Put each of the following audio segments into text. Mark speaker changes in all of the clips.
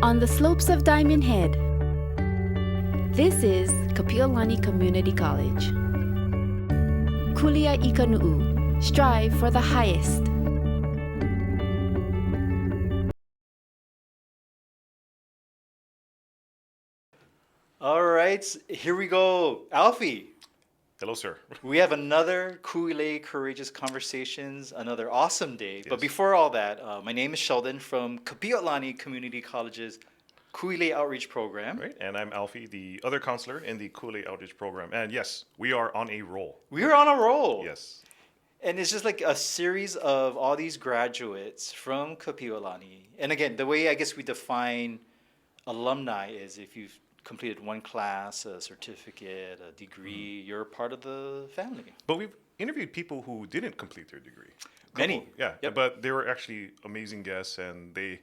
Speaker 1: On the slopes of Diamond Head, this is Kapiolani Community College. Kulia ika nu'u, strive for the highest.
Speaker 2: All right, here we go. Alfie,
Speaker 3: Hello, sir.
Speaker 2: we have another Kuile Courageous Conversations, another awesome day. But
Speaker 3: Yes.
Speaker 2: before all that, my name is Sheldon from Kapiolani Community College's Kuile Outreach Program.
Speaker 3: Right, and I'm Alfie, the other counselor in the Kool-Aid Outreach Program. And yes, we are on a roll.
Speaker 2: We're on a roll.
Speaker 3: Yes.
Speaker 2: And it's just like a series of all these graduates from Kapiolani. And again, the way I guess we define alumni is if you've completed one class, a certificate, a degree, you're part of the family.
Speaker 3: But we've interviewed people who didn't complete their degree.
Speaker 2: Many.
Speaker 3: Yeah,
Speaker 2: Yep.
Speaker 3: but they were actually amazing guests, and they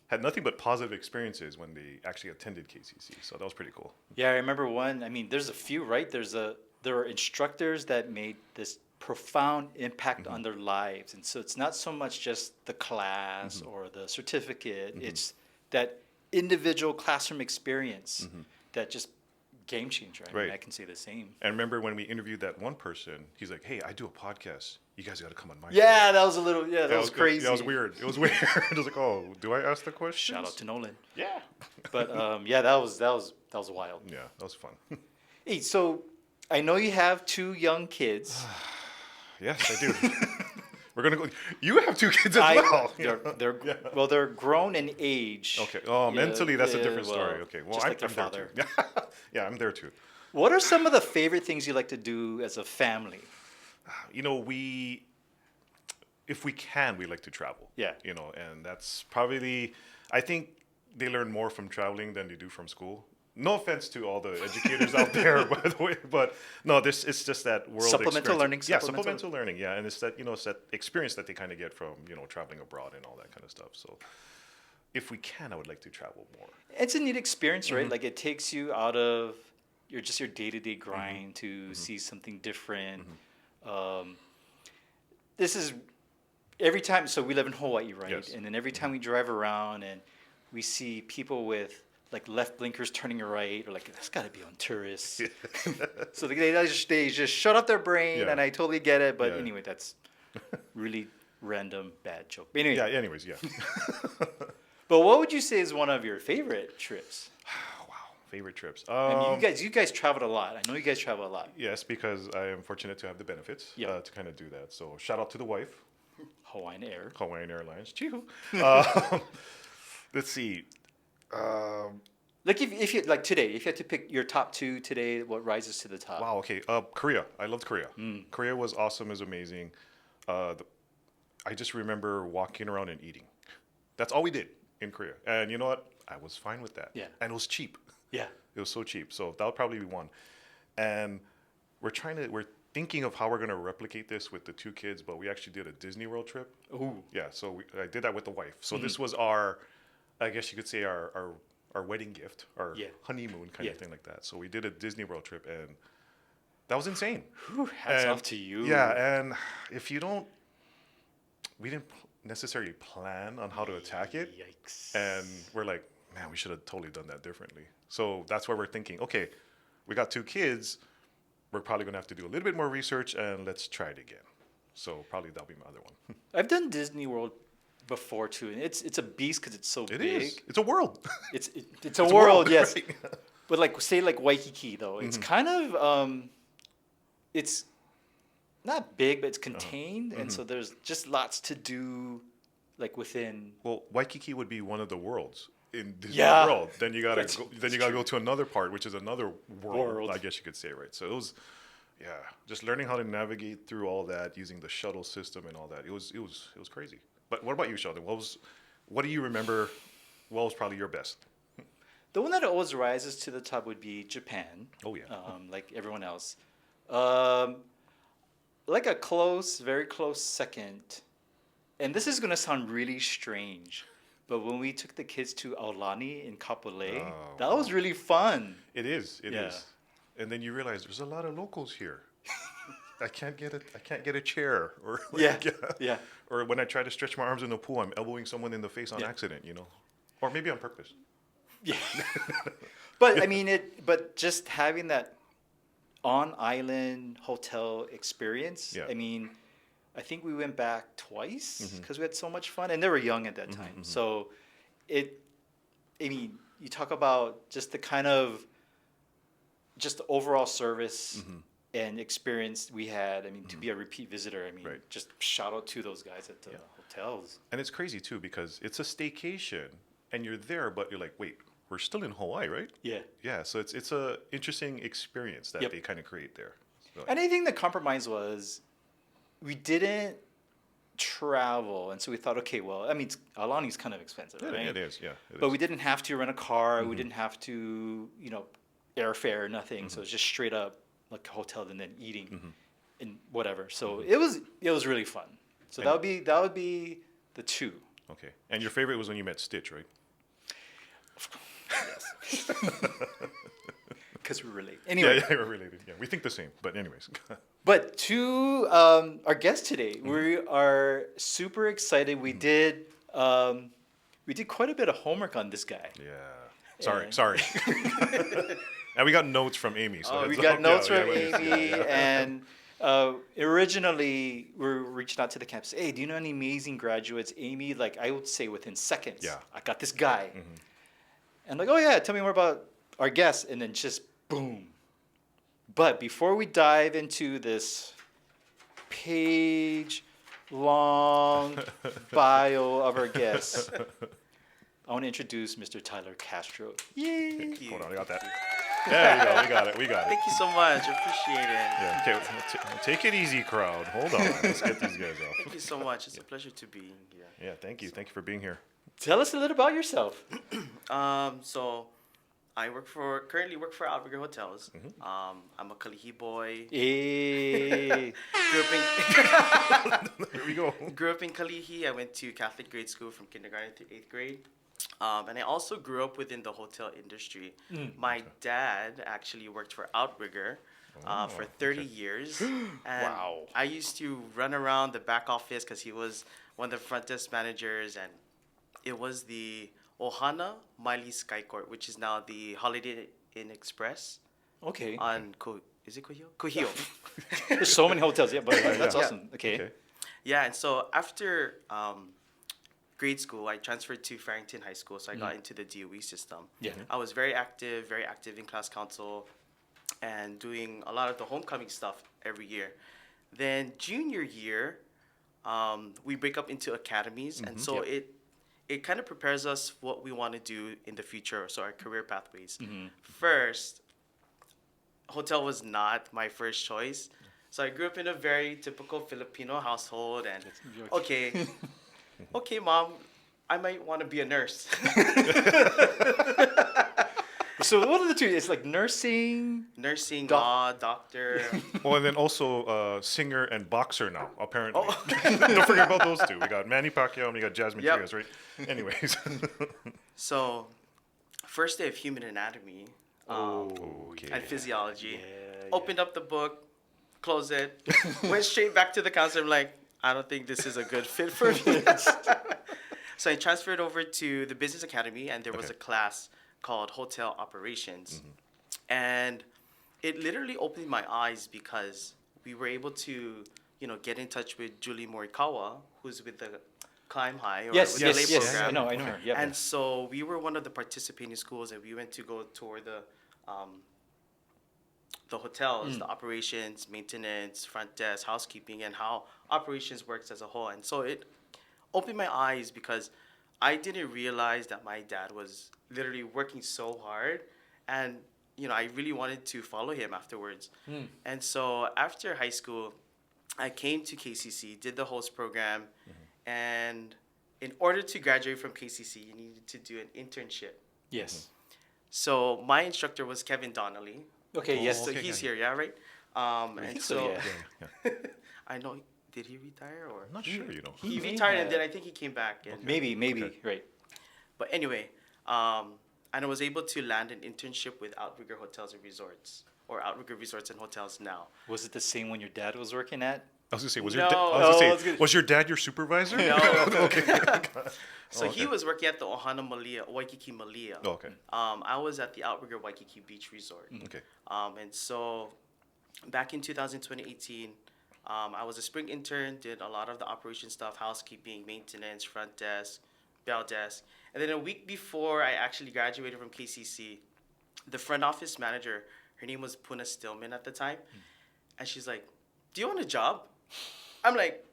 Speaker 3: had nothing but positive experiences when they actually attended KCC. So that was pretty cool.
Speaker 2: Yeah, I remember one. I mean, there's a few, right? There are instructors that made this profound impact on their lives, and so it's not so much just the class or the certificate. It's that individual classroom experience that just game changer. I mean,
Speaker 3: Right.
Speaker 2: I can say the same.
Speaker 3: And remember when we interviewed that one person, he's like, "Hey, I do a podcast. You guys got to come on my show."
Speaker 2: Yeah, that was a little. Yeah, that was crazy.
Speaker 3: That was weird. It was weird. I was like, "Oh, do I ask the question?"
Speaker 2: Shout out to Nolan.
Speaker 3: Yeah.
Speaker 2: But yeah, that was wild.
Speaker 3: Yeah, that was fun.
Speaker 2: Hey, so I know you have two young kids.
Speaker 3: Yes, I do. We're gonna go. You have two kids as well.
Speaker 2: They're grown in age.
Speaker 3: Okay. Oh,
Speaker 2: Yeah,
Speaker 3: mentally, that's a
Speaker 2: yeah,
Speaker 3: different
Speaker 2: well,
Speaker 3: story. Okay. Well,
Speaker 2: just
Speaker 3: I'm,
Speaker 2: like their
Speaker 3: I'm
Speaker 2: father.
Speaker 3: there too. Yeah, I'm there too.
Speaker 2: What are some of the favorite things you like to do as a family?
Speaker 3: You know, if we can, we like to travel.
Speaker 2: Yeah.
Speaker 3: You know, and that's probably I think they learn more from traveling than they do from school. No offense to all the educators out there, by the way, but no, it's just that world
Speaker 2: Supplemental
Speaker 3: experience.
Speaker 2: learning,
Speaker 3: Yeah,
Speaker 2: supplemental-
Speaker 3: supplemental learning. Yeah, and it's that it's that experience that they kind of get from traveling abroad and all that kind of stuff. So, if we can, I would like to travel more.
Speaker 2: It's a neat experience, right? Like it takes you out of your day-to-day grind to see something different. This is every time. So we live in Hawaii, right?
Speaker 3: Yes.
Speaker 2: And then every time we drive around and we see people with like left blinkers turning right, or like that's got to be on tourists. So they just shut off their brain,
Speaker 3: Yeah.
Speaker 2: and I totally get it. But
Speaker 3: Yeah.
Speaker 2: anyway, that's really random bad joke. But anyway,
Speaker 3: Yeah. Anyways, yeah.
Speaker 2: but what would you say is one of your favorite trips?
Speaker 3: Wow, favorite trips.
Speaker 2: I mean, you guys traveled a lot. I know you guys travel a lot.
Speaker 3: Yes, because I am fortunate to have the benefits
Speaker 2: Yeah.
Speaker 3: to kind of do that. So shout out to the wife,
Speaker 2: Hawaiian Air.
Speaker 3: Hawaiian Airlines. Chihu. Let's see.
Speaker 2: Like if you like today, if you had to pick your top two today, what rises to the top?
Speaker 3: Wow. Okay. Korea. I loved Korea. Korea was awesome. It was amazing. I just remember walking around and eating. That's all we did in Korea. And you know what? I was fine with that.
Speaker 2: Yeah.
Speaker 3: And it was cheap.
Speaker 2: Yeah.
Speaker 3: It was so cheap. So that would probably be one. And we're thinking of how we're going to replicate this with the two kids, but we actually did a Disney World trip.
Speaker 2: Ooh.
Speaker 3: Yeah. So I did that with the wife. So this was I guess you could say our wedding gift, our
Speaker 2: Yeah.
Speaker 3: honeymoon kind
Speaker 2: Yeah.
Speaker 3: of thing like that. So we did a Disney World trip, and that was insane.
Speaker 2: Whew, hats
Speaker 3: And-
Speaker 2: off to you.
Speaker 3: Yeah, and we didn't necessarily plan on how to attack it,
Speaker 2: Yikes.
Speaker 3: and we're like, man, we should have totally done that differently. So that's why we're thinking, okay, we got two kids, we're probably gonna have to do a little bit more research, and let's try it again. So probably that'll be my other one.
Speaker 2: I've done Disney World before too, and it's a beast because it's so
Speaker 3: It
Speaker 2: big.
Speaker 3: is. It's a world.
Speaker 2: It's a world, yes.
Speaker 3: right?
Speaker 2: But like say like Waikiki though, it's kind of it's not big, but it's contained, and so there's just lots to do, like within.
Speaker 3: Well, Waikiki would be one of the worlds in Disney
Speaker 2: Yeah.
Speaker 3: World. Then you gotta
Speaker 2: That's-
Speaker 3: go. Then
Speaker 2: that's
Speaker 3: you gotta
Speaker 2: true.
Speaker 3: go to another part, which is another world,
Speaker 2: World.
Speaker 3: I guess you could say, right? So it was, yeah, just learning how to navigate through all that using the shuttle system and all that. It was crazy. But what about you, Sheldon? What do you remember? What was probably your best?
Speaker 2: The one that always rises to the top would be Japan.
Speaker 3: Oh, yeah.
Speaker 2: Like everyone else. Like a very close second, and this is gonna sound really strange, but when we took the kids to Aulani in Kapolei,
Speaker 3: Oh,
Speaker 2: that was really fun.
Speaker 3: It is. It is.
Speaker 2: Yeah.
Speaker 3: And then you realize there's a lot of locals here. I can't get a chair, or
Speaker 2: Yeah, yeah.
Speaker 3: Or when I try to stretch my arms in the pool, I'm elbowing someone in the face on
Speaker 2: Yeah.
Speaker 3: accident, or maybe on purpose.
Speaker 2: Yeah. But I mean but just having that on island hotel experience.
Speaker 3: Yeah.
Speaker 2: I mean, I think we went back twice because we had so much fun, and they were young at that time. So it, I mean, you talk about just the kind of just the overall service and experience we had. I mean, to be a repeat visitor, I mean,
Speaker 3: Right.
Speaker 2: just shout out to those guys at the hotels.
Speaker 3: And it's crazy too because it's a staycation and you're there, but you're like, wait, we're still in Hawaii, right?
Speaker 2: Yeah.
Speaker 3: Yeah. So it's a interesting experience that
Speaker 2: Yep.
Speaker 3: they kind of create there. So,
Speaker 2: And I think the compromise was we didn't travel, and so we thought, okay, well, I mean, Alani's kind of expensive,
Speaker 3: yeah,
Speaker 2: right?
Speaker 3: it is. Yeah. It
Speaker 2: But
Speaker 3: is.
Speaker 2: we didn't have to rent a car. We didn't have to, airfare, nothing. So it's just straight up like a hotel and then eating and whatever. So it was really fun. So that would be the two.
Speaker 3: Okay. And your favorite was when you met Stitch, right?
Speaker 2: Yes. Because we relate. Anyway,
Speaker 3: Yeah, we're related. Yeah, we think the same. But anyways.
Speaker 2: but to our guest today, we are super excited. We did quite a bit of homework on this guy.
Speaker 3: Yeah.
Speaker 2: And-
Speaker 3: Sorry. And we got notes from Amy. So
Speaker 2: We
Speaker 3: it's
Speaker 2: got
Speaker 3: all-
Speaker 2: notes
Speaker 3: yeah,
Speaker 2: from
Speaker 3: yeah,
Speaker 2: Amy,
Speaker 3: yeah.
Speaker 2: and originally we were reaching out to the campus. Hey, do you know any amazing graduates? Amy, like I would say within seconds,
Speaker 3: Yeah.
Speaker 2: I got this guy. And like, oh yeah, tell me more about our guest, and then just boom. But before we dive into this page-long bio of our guests, I want to introduce Mr. Tyler Castro. Yay!
Speaker 4: Thank you.
Speaker 3: Hold on, I got that. There you go. We got it. We got it.
Speaker 4: Thank you so much. Appreciate it.
Speaker 3: Yeah. Okay. Take it easy, crowd. Hold on. Let's get these guys off.
Speaker 4: Thank you so much. It's a pleasure to be here.
Speaker 3: Yeah. Thank you. Thank you for being here.
Speaker 2: Tell us a little about yourself.
Speaker 4: So I currently work for Outrigger Hotels. I'm a Kalihi boy.
Speaker 2: Hey.
Speaker 3: Here we go.
Speaker 4: Grew up in Kalihi. I went to Catholic grade school from kindergarten to 8th grade. And I also grew up within the hotel industry. My dad actually worked for Outrigger for 30 years. And
Speaker 2: Wow.
Speaker 4: I used to run around the back office because he was one of the front desk managers. And it was the Ohana Maili Skycourt, which is now the Holiday Inn Express
Speaker 2: Okay.
Speaker 4: on is it Kuhio? Kuhio.
Speaker 2: There's so many hotels. Yeah, but that's
Speaker 3: Yeah.
Speaker 2: awesome. Okay.
Speaker 4: Yeah, and so after grade school, I transferred to Farrington High School, so I got into the DOE system.
Speaker 2: Yeah.
Speaker 4: I was very active in class council, and doing a lot of the homecoming stuff every year. Then junior year, we break up into academies, and so it kind of prepares us what we want to do in the future, so our career pathways. First, hotel was not my first choice. So I grew up in a very typical Filipino household, and okay, mom, I might want to be a nurse.
Speaker 2: So what are the two? It's like nursing.
Speaker 4: Nursing,
Speaker 2: Doc-
Speaker 4: law, doctor.
Speaker 3: Oh, and then also singer and boxer now, apparently. Don't forget about those two. We got Manny Pacquiao and we got Jasmine
Speaker 4: Yep.
Speaker 3: Trias, right? Anyways.
Speaker 4: So, first day of human anatomy
Speaker 3: Okay.
Speaker 4: and physiology.
Speaker 2: Yeah,
Speaker 4: Opened up the book, closed it, went straight back to the counselor. I'm like, I don't think this is a good fit for me. So I transferred over to the business academy, and there was
Speaker 3: Okay.
Speaker 4: a class called hotel operations. And it literally opened my eyes because we were able to, get in touch with Julie Morikawa, who's with the Climb High or
Speaker 2: Yes,
Speaker 4: with
Speaker 2: yes,
Speaker 4: the LA
Speaker 2: yes.
Speaker 4: program.
Speaker 2: I know her. Yeah.
Speaker 4: And so we were one of the participating schools, and we went to go tour the hotels, the operations, maintenance, front desk, housekeeping, and how operations works as a whole. And so it opened my eyes because I didn't realize that my dad was literally working so hard, and I really wanted to follow him afterwards. And so after high school, I came to KCC, did the host program, and in order to graduate from KCC, you needed to do an internship.
Speaker 2: Yes.
Speaker 4: So my instructor was Kevin Donnelly.
Speaker 2: Okay. Yes.
Speaker 4: So
Speaker 3: okay,
Speaker 4: he's
Speaker 3: yeah.
Speaker 4: here, yeah, right? And
Speaker 2: think so,
Speaker 4: so,
Speaker 2: yeah.
Speaker 4: I know. Did he retire or?
Speaker 3: I'm not sure, you know.
Speaker 4: He
Speaker 2: may
Speaker 4: retired,
Speaker 2: have.
Speaker 4: and then I think he came back. And,
Speaker 2: Maybe.
Speaker 3: Okay.
Speaker 2: Right.
Speaker 4: But anyway, and I was able to land an internship with Outrigger Hotels and Resorts, or Outrigger Resorts and Hotels now.
Speaker 2: Was it the same when your dad was working at
Speaker 3: I was gonna say, was
Speaker 4: No.
Speaker 3: your I was
Speaker 2: No,
Speaker 3: gonna
Speaker 2: I was
Speaker 3: say,
Speaker 2: gonna-
Speaker 3: was your dad your supervisor?
Speaker 4: No.
Speaker 3: Okay.
Speaker 4: So he
Speaker 3: okay.
Speaker 4: was working at the Waikiki Malia.
Speaker 3: Oh, okay.
Speaker 4: I was at the Outrigger Waikiki Beach Resort.
Speaker 3: Okay.
Speaker 4: And so back in 2018, I was a spring intern, did a lot of the operation stuff, housekeeping, maintenance, front desk, bell desk. And then a week before I actually graduated from KCC, the front office manager, her name was Puna Stillman at the time, and she's like, "Do you want a job?" I'm like,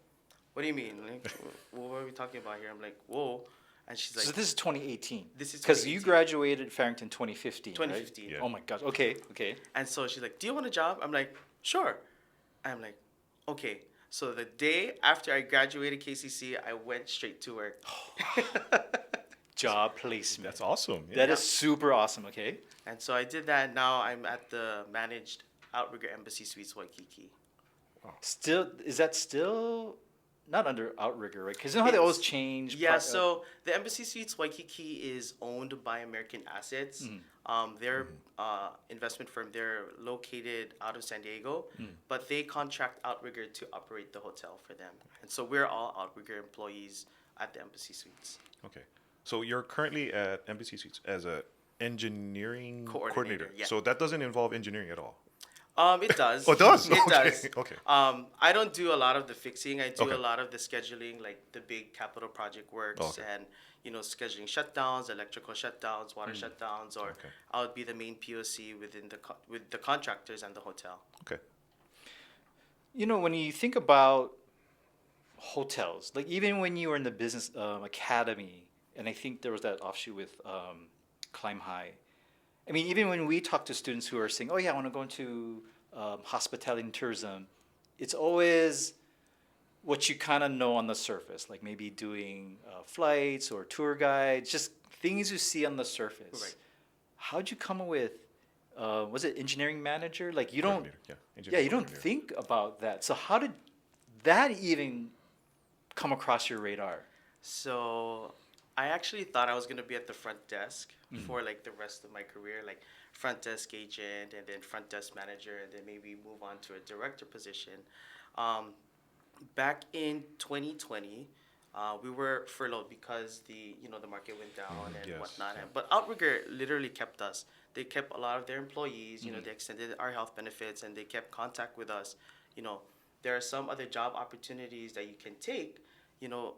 Speaker 4: "What do you mean? Like, what are we talking about here?" I'm like, "Whoa." And she's like,
Speaker 2: So this is 2018.
Speaker 4: This is
Speaker 2: because you
Speaker 4: 2018.
Speaker 2: graduated Farrington 2015.
Speaker 4: 2015.
Speaker 2: Right?
Speaker 3: Yeah.
Speaker 2: Oh my gosh. Okay. Okay.
Speaker 4: And so she's like, "Do you want a job?" I'm like, "Sure." I'm like, "Okay." So the day after I graduated KCC, I went straight to work.
Speaker 2: Job placement.
Speaker 3: That's awesome. Yeah.
Speaker 2: That is super awesome. Okay.
Speaker 4: And so I did that. Now I'm at the managed Outrigger Embassy Suites Waikiki.
Speaker 2: Still, is that still not under Outrigger, right? Because you know how they always change.
Speaker 4: Yeah, so the Embassy Suites Waikiki is owned by American Assets. Their investment firm, they're located out of San Diego, but they contract Outrigger to operate the hotel for them. And so we're all Outrigger employees at the Embassy Suites.
Speaker 3: Okay. So you're currently at Embassy Suites as a engineering coordinator.
Speaker 4: Yeah.
Speaker 3: So that doesn't involve engineering at all.
Speaker 4: It does.
Speaker 3: Oh, it does?
Speaker 4: It
Speaker 3: Okay,
Speaker 4: does.
Speaker 3: okay.
Speaker 4: I don't do a lot of the fixing. I do
Speaker 3: Okay.
Speaker 4: a lot of the scheduling, like the big capital project works
Speaker 3: Okay.
Speaker 4: and scheduling shutdowns, electrical shutdowns, water shutdowns, or
Speaker 3: Okay.
Speaker 4: I would be the main POC within with the contractors and the hotel.
Speaker 3: Okay.
Speaker 2: You know, when you think about hotels, like even when you were in the business academy, and I think there was that offshoot with Climb High. I mean, even when we talk to students who are saying, "Oh yeah, I want to go into hospitality and tourism," it's always what you kind of know on the surface, like maybe doing flights or tour guides, just things you see on the surface.
Speaker 4: Right.
Speaker 2: How'd you come up with? Was it engineering manager? Like you don't.
Speaker 3: Coordinator, yeah.
Speaker 2: Yeah,
Speaker 3: Engineering
Speaker 2: you don't
Speaker 3: coordinator.
Speaker 2: think about that. So how did that even come across your radar?
Speaker 4: So I actually thought I was gonna be at the front desk for like the rest of my career, like front desk agent and then front desk manager, and then maybe move on to a director position. Back in 2020, we were furloughed because the market went down and
Speaker 3: yes,
Speaker 4: whatnot.
Speaker 3: yeah.
Speaker 4: But Outrigger literally kept us. They kept a lot of their employees. They extended our health benefits and they kept contact with us. There are some other job opportunities that you can take,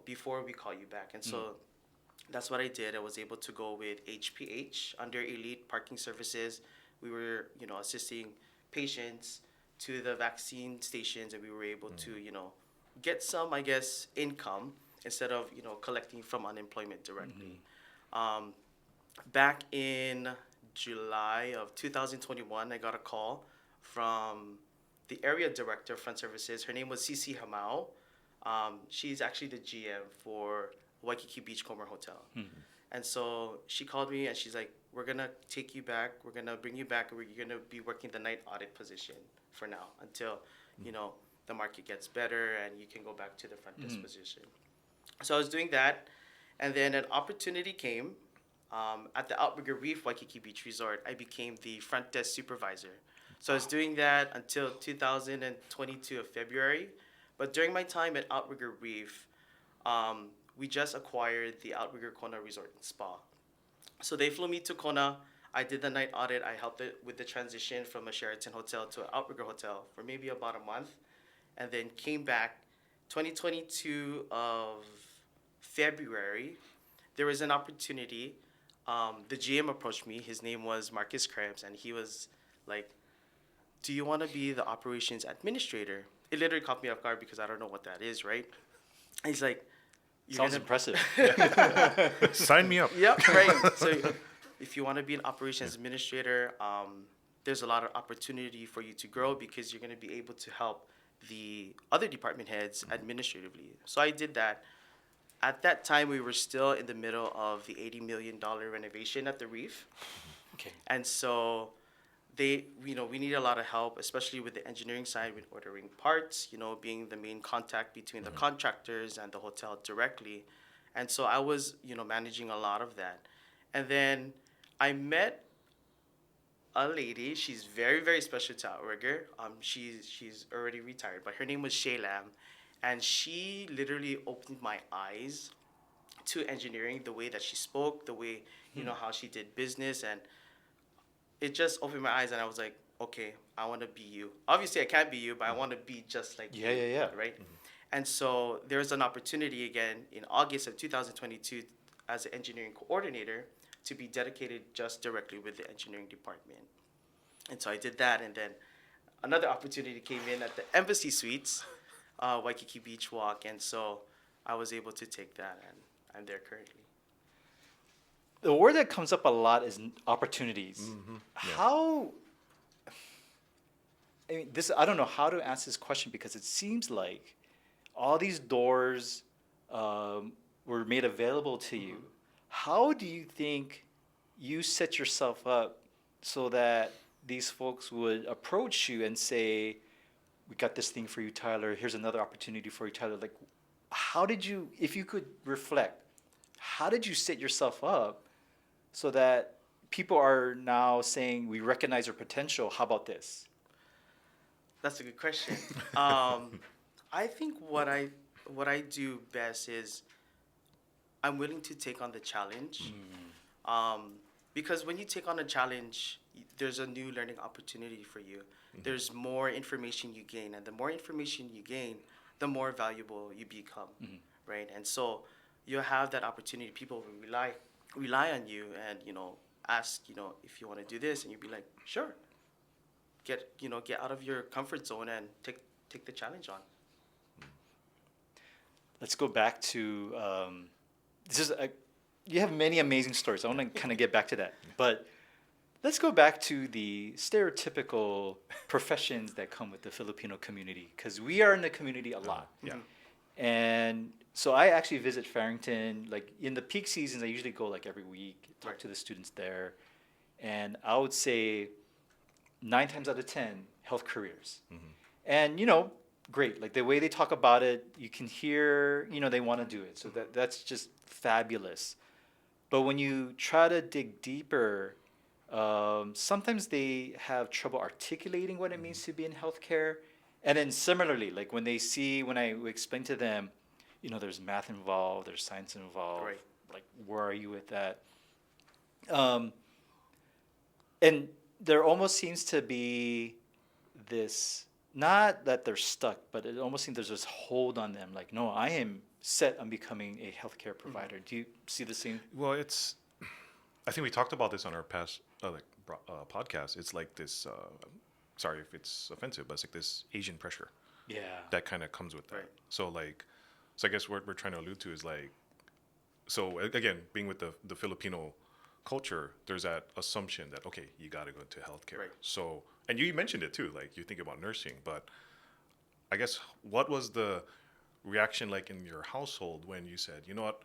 Speaker 4: before we call you back. And so that's what I did. I was able to go with HPH under Elite Parking Services. We were, assisting patients to the vaccine stations, and we were able to, get some, I guess, income instead of, collecting from unemployment directly. Back in July of 2021, I got a call from the area director of front services. Her name was Cici Hamao. She's actually the GM for Waikiki Beachcomber Hotel. And so she called me and she's like, "We're going to take you back. We're going to bring you back. You're going to be working the night audit position for now until, the market gets better and you can go back to the front desk position." So I was doing that. And then an opportunity came at the Outrigger Reef Waikiki Beach Resort. I became the front desk supervisor. So I was doing that until 2022 of February. But during my time at Outrigger Reef, we just acquired the Outrigger Kona Resort and Spa. So they flew me to Kona. I did the night audit. I helped it with the transition from a Sheraton hotel to an Outrigger hotel for maybe about a month. And then came back 2022 of February. There was an opportunity. The GM approached me. His name was Marcus Krebs, and he was like, "Do you want to be the operations administrator?" It literally caught me off guard because I don't know what that is, right? And he's like,
Speaker 2: Sounds impressive.
Speaker 3: Sign me up.
Speaker 4: Yep, right. So if you want to be an operations administrator, there's a lot of opportunity for you to grow because you're going to be able to help the other department heads administratively. So I did that. At that time, we were still in the middle of the $80 million renovation at the Reef.
Speaker 2: Okay.
Speaker 4: And so we need a lot of help, especially with the engineering side, with ordering parts, being the main contact between the contractors and the hotel directly. And so I was, managing a lot of that. And then I met a lady. She's very, very special to Outrigger. She's already retired, but her name was Shay Lam, and she literally opened my eyes to engineering. The way that she spoke, the way how she did business, and it just opened my eyes, and I was like, okay, I want to be you. Obviously, I can't be you, but I want to be just like
Speaker 2: Yeah,
Speaker 4: you.
Speaker 2: yeah, yeah.
Speaker 4: Right. And so there's an opportunity again in August of 2022 as an engineering coordinator to be dedicated just directly with the engineering department. And so I did that, and then another opportunity came in at the Embassy Suites, Waikiki Beach Walk, and so I was able to take that, and I'm there currently.
Speaker 2: The word that comes up a lot is opportunities. How? I mean, I don't know how to answer this question because it seems like all these doors were made available to you. How do you think you set yourself up so that these folks would approach you and say, "We got this thing for you, Tyler. Here's another opportunity for you, Tyler." Like, how did you, if you could reflect, how did you set yourself up so that people are now saying, "We recognize your potential. How about this?"
Speaker 4: That's a good question. I think what I do best is I'm willing to take on the challenge. Because when you take on a challenge, there's a new learning opportunity for you. There's more information you gain, and the more information you gain, the more valuable you become, right? And so you have that opportunity. People will rely on you, and ask if you want to do this, and you'd be like, sure. Get out of your comfort zone and take the challenge on.
Speaker 2: Let's go back to you have many amazing stories. I want to kind of get back to that, but let's go back to the stereotypical professions that come with the Filipino community, because we are in the community a lot.
Speaker 3: Yeah.
Speaker 2: And so I actually visit Farrington, like in the peak seasons. I usually go like every week, talk to the students there, and I would say 9 times out of 10, health careers. And great, like the way they talk about it, you can hear they want to do it, so that's just fabulous. But when you try to dig deeper, sometimes they have trouble articulating what it means to be in healthcare. And then similarly, like when I explain to them, there's math involved, there's science involved,
Speaker 4: Right.
Speaker 2: like where are you with that? And there almost seems to be this, not that they're stuck, but it almost seems there's this hold on them. Like, no, I am set on becoming a healthcare provider. Do you see the same?
Speaker 3: Well, I think we talked about this on our past podcast. It's like this, sorry if it's offensive, but it's like this Asian pressure
Speaker 2: Yeah.
Speaker 3: that kind of comes with that.
Speaker 4: Right.
Speaker 3: So I guess what we're trying to allude to is again, being with the Filipino culture, there's that assumption that, okay, you got to go into healthcare.
Speaker 4: Right.
Speaker 3: So, and you mentioned it too, like you think about nursing, but I guess what was the reaction like in your household when you said, you know what,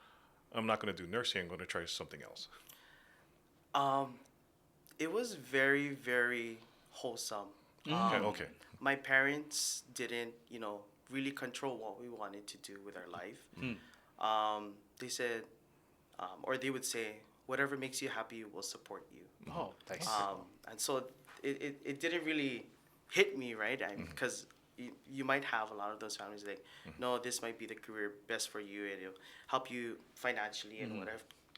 Speaker 3: I'm not going to do nursing, I'm going to try something else?
Speaker 4: It was very, very wholesome.
Speaker 3: Okay.
Speaker 4: My parents didn't, really control what we wanted to do with our life. They said, or they would say, whatever makes you happy will support you.
Speaker 2: Oh, nice.
Speaker 4: And so it didn't really hit me, right? Because you might have a lot of those families like, no, this might be the career best for you, and it'll help you financially and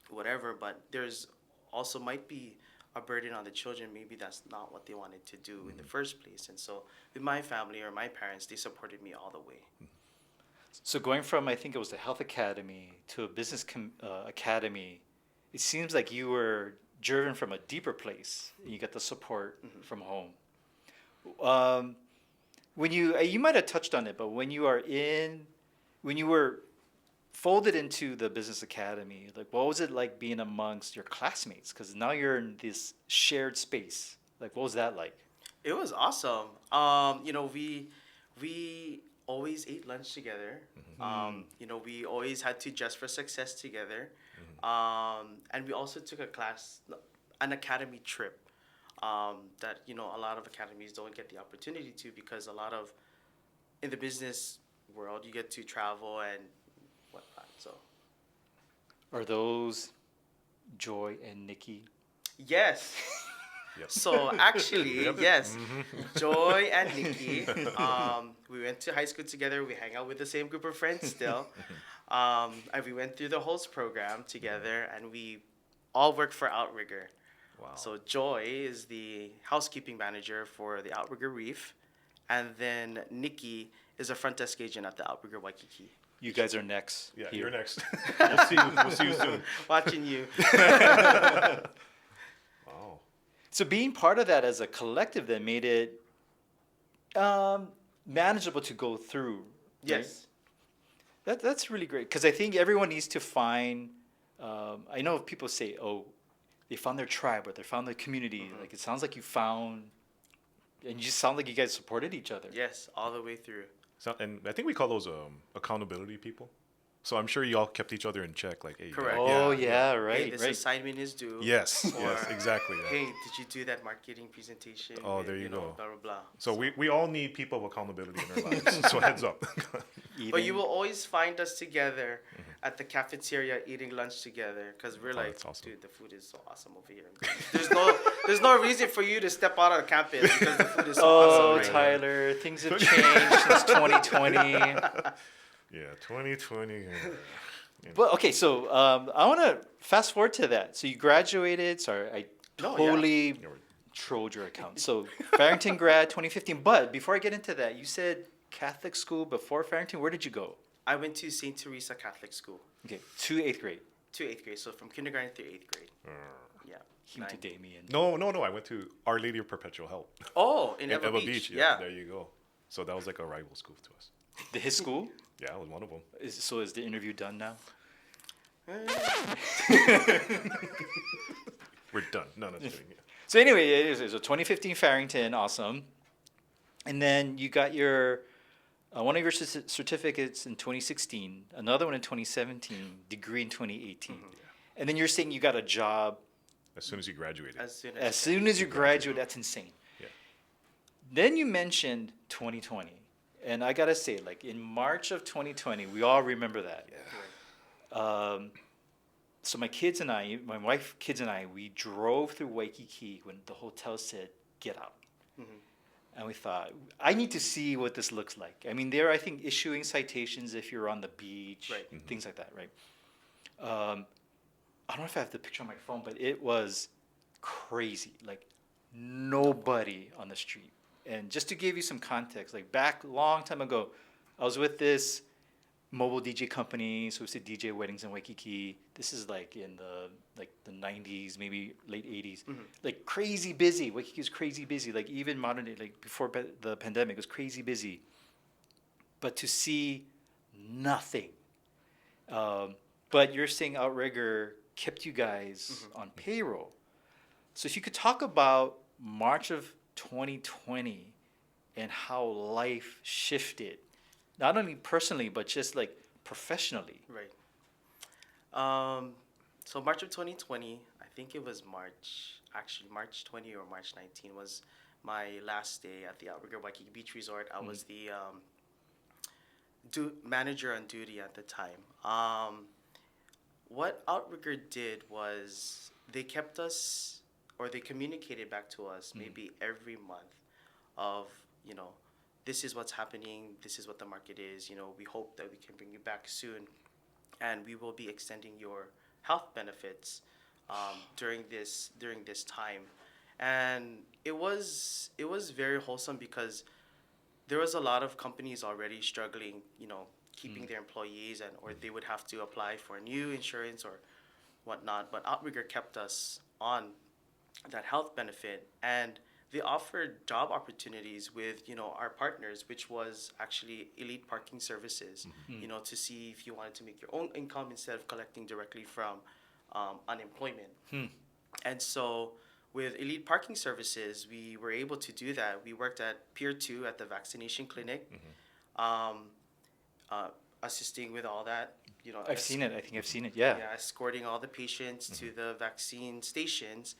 Speaker 4: whatever. But there's also might be a burden on the children. Maybe that's not what they wanted to do in the first place. And so with my family or my parents, they supported me all the way.
Speaker 2: So going from, I think it was the health academy to a business academy, it seems like you were driven from a deeper place, and you got the support from home. When you might have touched on it, but when you were folded into the business academy, like what was it like being amongst your classmates? Because now you're in this shared space. Like, what was that like?
Speaker 4: It was awesome. We always ate lunch together. We always had to dress for success together. And we also took an academy trip that, a lot of academies don't get the opportunity to, because in the business world, you get to travel and whatnot. So,
Speaker 2: Are those Joy and Nikki?
Speaker 4: yes.
Speaker 3: Yep.
Speaker 4: So actually,
Speaker 3: Yep.
Speaker 4: yes, Joy and Nikki, we went to high school together. We hang out with the same group of friends still, and we went through the host program together, and we all worked for Outrigger.
Speaker 3: Wow.
Speaker 4: So Joy is the housekeeping manager for the Outrigger Reef, and then Nikki is a front desk agent at the Outrigger Waikiki.
Speaker 2: You guys are next.
Speaker 3: Yeah,
Speaker 2: here.
Speaker 3: you're next. We'll see you soon.
Speaker 4: Watching you.
Speaker 3: Wow.
Speaker 2: So being part of that as a collective then made it manageable to go through. Right?
Speaker 4: Yes.
Speaker 2: That's really great because I think everyone needs to find. I know people say, "Oh, they found their tribe or they found their community." Like it sounds like you found, and you just sound like you guys supported each other.
Speaker 4: Yes, all the way through.
Speaker 3: So, and I think we call those accountability people. So I'm sure you all kept each other in check. Like, hey,
Speaker 4: Correct.
Speaker 2: Oh yeah, right,
Speaker 4: Hey, this
Speaker 2: right.
Speaker 4: assignment is due.
Speaker 3: Yes,
Speaker 4: Or,
Speaker 3: yes, exactly. Yeah.
Speaker 4: Hey, did you do that marketing presentation?
Speaker 3: Oh,
Speaker 4: with,
Speaker 3: there you go.
Speaker 4: Blah blah blah.
Speaker 3: So we all need people of accountability in our lives. So heads up.
Speaker 4: But you will always find us together at the cafeteria eating lunch together because we're
Speaker 3: Oh,
Speaker 4: like,
Speaker 3: that's awesome.
Speaker 4: dude, the food is so awesome over here. There's no reason for you to step out of campus because the food is so
Speaker 2: Oh,
Speaker 4: awesome. Right?
Speaker 2: Tyler, things have changed since 2020.
Speaker 3: Yeah, 2020. Yeah.
Speaker 2: Well, okay, so I want to fast forward to that. So you graduated. Sorry, I
Speaker 4: No, yeah.
Speaker 2: totally
Speaker 3: Yeah, we're-
Speaker 2: trolled your account. So Farrington grad 2015. But before I get into that, you said Catholic school before Farrington. Where did you go?
Speaker 4: I went to St. Teresa Catholic School
Speaker 2: Okay, to eighth grade.
Speaker 4: to 8th grade, so from kindergarten through 8th grade. Yeah.
Speaker 2: He went to
Speaker 4: Nine.
Speaker 2: Damien.
Speaker 3: No. I went to Our Lady of Perpetual Help.
Speaker 4: Oh, in
Speaker 3: At
Speaker 4: Eva Beach.
Speaker 3: Yeah,
Speaker 4: Yeah.
Speaker 3: there you go. So that was like a rival school to us.
Speaker 2: His school?
Speaker 3: Yeah, I was one of them.
Speaker 2: So is the interview done now?
Speaker 3: We're done. No, just kidding. Yeah.
Speaker 2: So anyway, it is a 2015 Farrington, awesome. And then you got your one of your certificates in 2016, another one in 2017, degree in 2018. And then you're saying you got a job
Speaker 3: As soon as you graduated.
Speaker 2: as soon as you graduate. That's insane.
Speaker 3: Yeah.
Speaker 2: Then you mentioned 2020. And I got to say, like in March of 2020, we all remember that. So my kids and I, my wife, kids and I, we drove through Waikiki when the hotel said, get out. And we thought, I need to see what this looks like. I mean, they're, I think, issuing citations if you're on the beach,
Speaker 4: Right.
Speaker 2: things like that, right? I don't know if I have the picture on my phone, but it was crazy. Like, nobody on the street. And just to give you some context, like back a long time ago, I was with this mobile DJ company, so we used to DJ weddings in Waikiki. This is like in the 90s, maybe late 80s. Like crazy busy. Waikiki was crazy busy. Like even modern day, like before the pandemic, it was crazy busy. But to see nothing. But you're saying Outrigger kept you guys on payroll. So if you could talk about March of 2020 and how life shifted, not only personally, but just like professionally.
Speaker 4: Right. So March of 2020, I think it was March 20 or March 19 was my last day at the Outrigger Waikiki Beach Resort. I was the manager on duty at the time. What Outrigger did was they kept us, or they communicated back to us maybe every month of, this is what's happening, this is what the market is, we hope that we can bring you back soon, and we will be extending your health benefits during this time. And it was very wholesome because there was a lot of companies already struggling, keeping their employees, or they would have to apply for new insurance or whatnot. But Outrigger kept us on that health benefit, and they offered job opportunities with our partners, which was actually Elite Parking Services. To see if you wanted to make your own income instead of collecting directly from unemployment. And so with Elite Parking Services, we were able to do that. We worked at Pier 2 at the vaccination clinic, assisting with all that.
Speaker 2: I've seen it. I think I've seen it. Yeah.
Speaker 4: Escorting all the patients to the vaccine stations.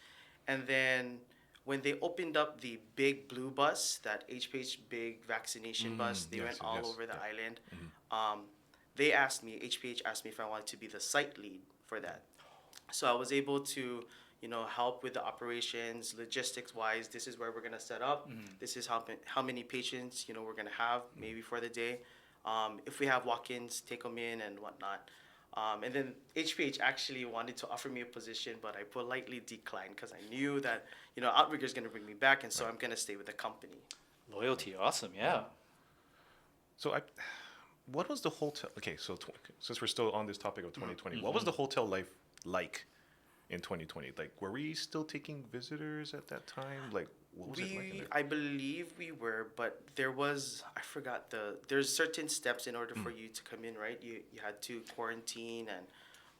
Speaker 4: And then when they opened up the big blue bus, that HPH big vaccination bus, they went all over the island. They asked me, HPH asked me if I wanted to be the site lead for that. So I was able to, help with the operations, logistics wise. This is where we're gonna set up. This is how many patients we're gonna have maybe for the day. If we have walk-ins, take them in and whatnot. And then HPH actually wanted to offer me a position, but I politely declined because I knew that Outrigger's gonna bring me back, and so I'm gonna stay with the company.
Speaker 2: Loyalty, awesome, yeah.
Speaker 3: So what was the hotel? Okay, so since we're still on this topic of 2020, what was the hotel life like in 2020? Like, were we still taking visitors at that time? Like, what was it like in there?
Speaker 4: I believe we were, but I forgot there's certain steps in order for you to come in, right? You had to quarantine and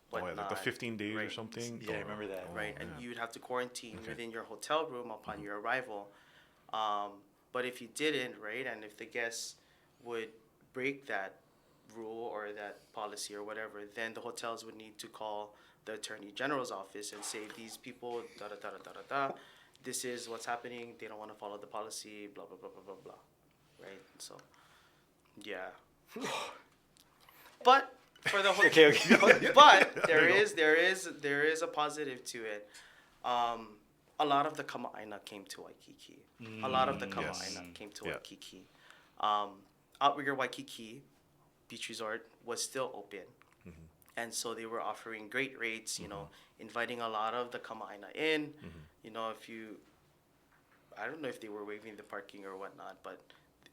Speaker 4: whatnot.
Speaker 3: Like the 15 days or
Speaker 4: right?
Speaker 3: something?
Speaker 2: Yeah, I remember that.
Speaker 4: Right, and
Speaker 3: yeah.
Speaker 4: you'd have to quarantine
Speaker 3: Okay.
Speaker 4: within your hotel room upon your arrival. But if you didn't, right, and if the guests would break that rule or that policy or whatever, then the hotels would need to call the Attorney General's office and say, these people, da da da da da da da, this is what's happening, they don't want to follow the policy, blah, blah, blah, blah, blah, blah. Right? So, yeah. But for the whole,
Speaker 2: Okay.
Speaker 4: but there is a positive to it. A lot of the Kama'aina came to Waikiki. A lot of the Kama'aina came to Waikiki. Outrigger Waikiki Beach Resort was still open. And so they were offering great rates, inviting a lot of the Kama'aina in. I don't know if they were waiving the parking or whatnot, but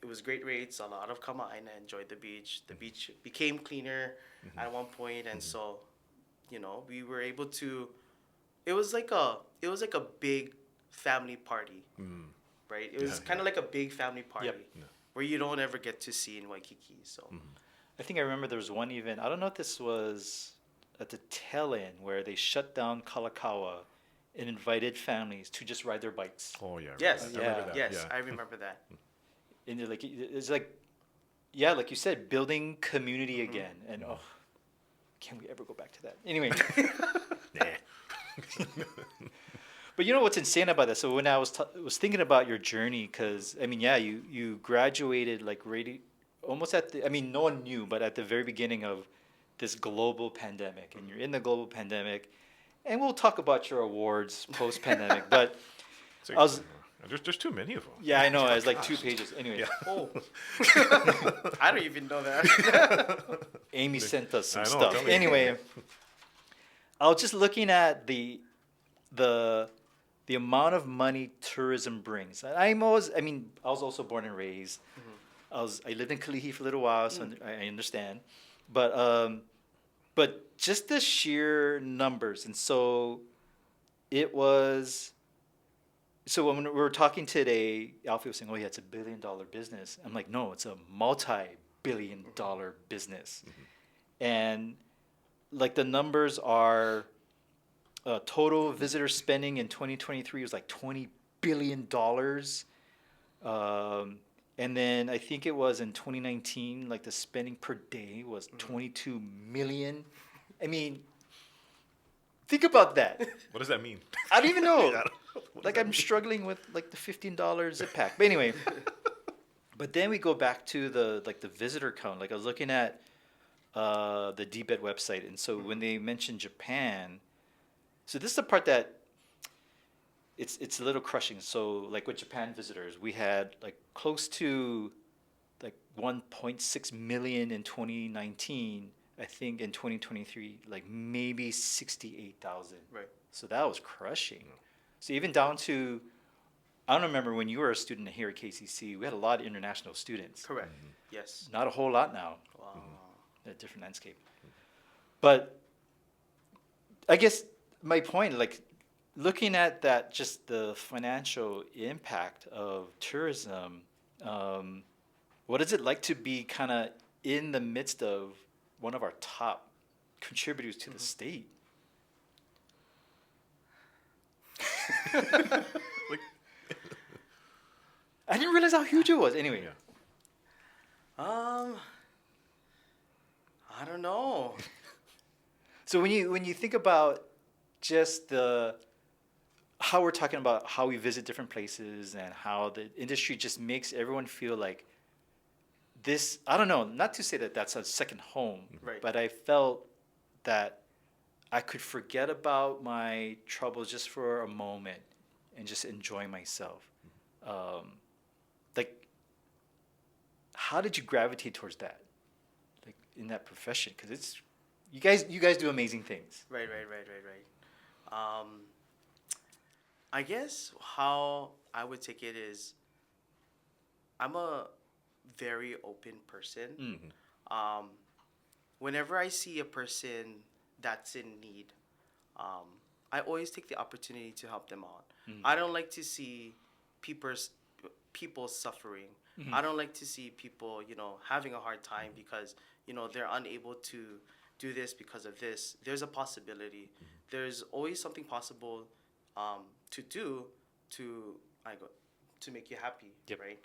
Speaker 4: it was great rates. A lot of Kama'aina enjoyed the beach. The beach became cleaner at one point, and so, we were able to. It was like a big family party, right? It was kind of like a big family party where you don't ever get to see in Waikiki. So.
Speaker 2: I think I remember there was one event. I don't know if this was at the tail end where they shut down Kalakaua and invited families to just ride their bikes.
Speaker 3: Oh, yeah.
Speaker 4: Yes.
Speaker 3: I remember that.
Speaker 4: Yes,
Speaker 3: Yeah.
Speaker 4: I remember that.
Speaker 2: And they're like, it's like, yeah, like you said, building community again. And can we ever go back to that? Anyway. But what's insane about that? So when I was thinking about your journey, because you graduated like almost no one knew, but at the very beginning of this global pandemic, and you're in the global pandemic, and we'll talk about your awards post-pandemic. But
Speaker 3: There's too many of them.
Speaker 2: yeah, I know, it's like 2 pages. Anyway,
Speaker 4: Oh, I don't even know that.
Speaker 2: Amy sent us some
Speaker 3: I know,
Speaker 2: stuff.
Speaker 3: tell me.
Speaker 2: Anyway, I was just looking at the amount of money tourism brings. I was also born and raised. I lived in Kalihi for a little while, so I understand. But just the sheer numbers, and so it was. So when we were talking today, Alfie was saying, "Oh yeah, it's $1 billion business." I'm like, "No, it's a multi-billion-dollar business," and like the numbers are. Total visitor spending in 2023 was like $20 billion. And then I think it was in 2019, like the spending per day was 22 million. I mean, think about that.
Speaker 3: What does that mean?
Speaker 2: I don't even know.
Speaker 3: What
Speaker 2: Like
Speaker 3: does that
Speaker 2: I'm
Speaker 3: mean?
Speaker 2: struggling with like the $15 zip pack. But anyway, but then we go back to the visitor count. Like I was looking at the DBED website, and so when they mentioned Japan, so this is the part that it's a little crushing. So like with Japan visitors, we had like close to like 1.6 million in 2019. I think in 2023, like maybe 68,000.
Speaker 4: Right.
Speaker 2: So that was crushing. So even down to, I don't remember when you were a student here at KCC, we had a lot of international students.
Speaker 4: Correct. Yes.
Speaker 2: Not a whole lot now.
Speaker 4: Wow.
Speaker 2: A different landscape. But I guess my point, like looking at that, just the financial impact of tourism, what is it like to be kind of in the midst of one of our top contributors to the state?
Speaker 3: Like,
Speaker 2: I didn't realize how huge it was. Anyway,
Speaker 4: I don't know.
Speaker 2: so when you think about just how we're talking about how we visit different places and how the industry just makes everyone feel like this, I don't know, not to say that that's a second home,
Speaker 4: Right.
Speaker 2: but I felt that I could forget about my troubles just for a moment and just enjoy myself. Like, how did you gravitate towards that, like in that profession? Because it's you guys do amazing things.
Speaker 4: Right, right, right, right, right. I guess how I would take it is I'm a very open person. Um, Whenever I see a person that's in need, I always take the opportunity to help them out. I don't like to see people's people suffering. I don't like to see people, having a hard time because, they're unable to do this because of this. There's a possibility. There's always something possible to do to to make you happy,
Speaker 2: Yep.
Speaker 4: right?